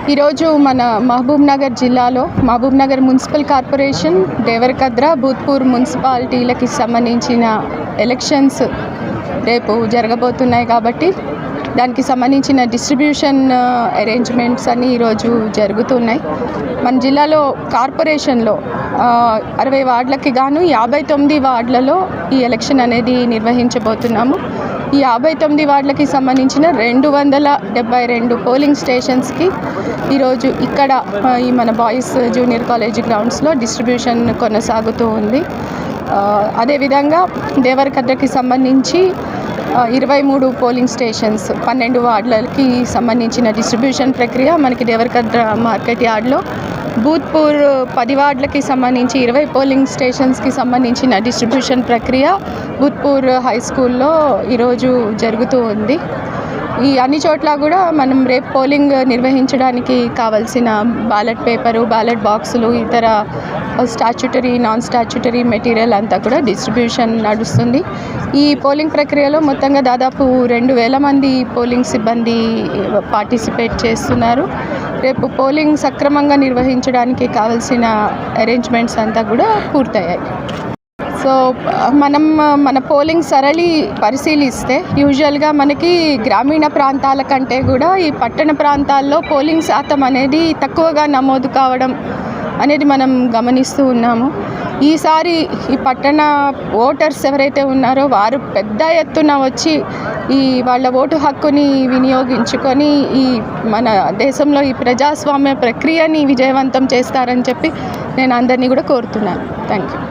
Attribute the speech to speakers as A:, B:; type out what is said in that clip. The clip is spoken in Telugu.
A: ఈరోజు మన మహబూబ్నగర్ జిల్లాలో మహబూబ్నగర్ మున్సిపల్ కార్పొరేషన్, దేవరకద్ర, భూత్పూర్ మున్సిపాలిటీలకి సంబంధించిన ఎలక్షన్స్ రేపు జరగబోతున్నాయి కాబట్టి దానికి సంబంధించిన డిస్ట్రిబ్యూషన్ అరేంజ్మెంట్స్ అన్నీ ఈరోజు జరుగుతున్నాయి. మన జిల్లాలో కార్పొరేషన్లో 60 వార్డులకి గాను 59 వార్డులలో ఈ ఎలక్షన్ అనేది నిర్వహించబోతున్నాము. ఈ 59 వార్డులకి సంబంధించిన 272 పోలింగ్ స్టేషన్స్కి ఈరోజు ఇక్కడ ఈ మన బాయ్స్ జూనియర్ కాలేజ్ గ్రౌండ్స్లో డిస్ట్రిబ్యూషన్ కొనసాగుతూ ఉంది. అదేవిధంగా దేవరకద్రకి సంబంధించి 23 పోలింగ్ స్టేషన్స్ 12 వార్డులకి సంబంధించిన డిస్ట్రిబ్యూషన్ ప్రక్రియ మనకి దేవరకద్ర మార్కెట్ యార్డ్లో, భూత్పూర్ 10 వార్డులకి సంబంధించి 20 పోలింగ్ స్టేషన్స్కి సంబంధించిన డిస్ట్రిబ్యూషన్ ప్రక్రియ భూత్పూర్ హై స్కూల్లో ఈరోజు జరుగుతూ ఉంది. ఈ అన్ని చోట్ల కూడా మనం రేపు పోలింగ్ నిర్వహించడానికి కావాల్సిన బ్యాలెట్ పేపరు, బ్యాలెట్ బాక్సులు, ఇతర స్టాచ్యుటరీ, నాన్ స్టాచ్యుటరీ మెటీరియల్ అంతా కూడా డిస్ట్రిబ్యూషన్ నడుస్తుంది. ఈ పోలింగ్ ప్రక్రియలో మొత్తంగా దాదాపు 2000 మంది పోలింగ్ సిబ్బంది పార్టిసిపేట్ చేస్తున్నారు. రేపు పోలింగ్ సక్రమంగా నిర్వహించడానికి కావాల్సిన అరేంజ్మెంట్స్ అంతా కూడా పూర్తయ్యాయి. సో మన పోలింగ్ సరళి పరిశీలిస్తే యూజువల్గా మనకి గ్రామీణ ప్రాంతాల కంటే కూడా ఈ పట్టణ ప్రాంతాల్లో పోలింగ్ శాతం అనేది తక్కువగా నమోదు కావడం అనేది మనం గమనిస్తూ ఉన్నాము. ఈసారి ఈ పట్టణ ఓటర్స్ ఎవరైతే ఉన్నారో వారు పెద్ద ఎత్తున వచ్చి వాళ్ళ ఓటు హక్కుని వినియోగించుకొని ఈ మన దేశంలో ఈ ప్రజాస్వామ్య ప్రక్రియని విజయవంతం చేస్తారని చెప్పి నేను అందరినీ కూడా కోరుతున్నాను. Thank you.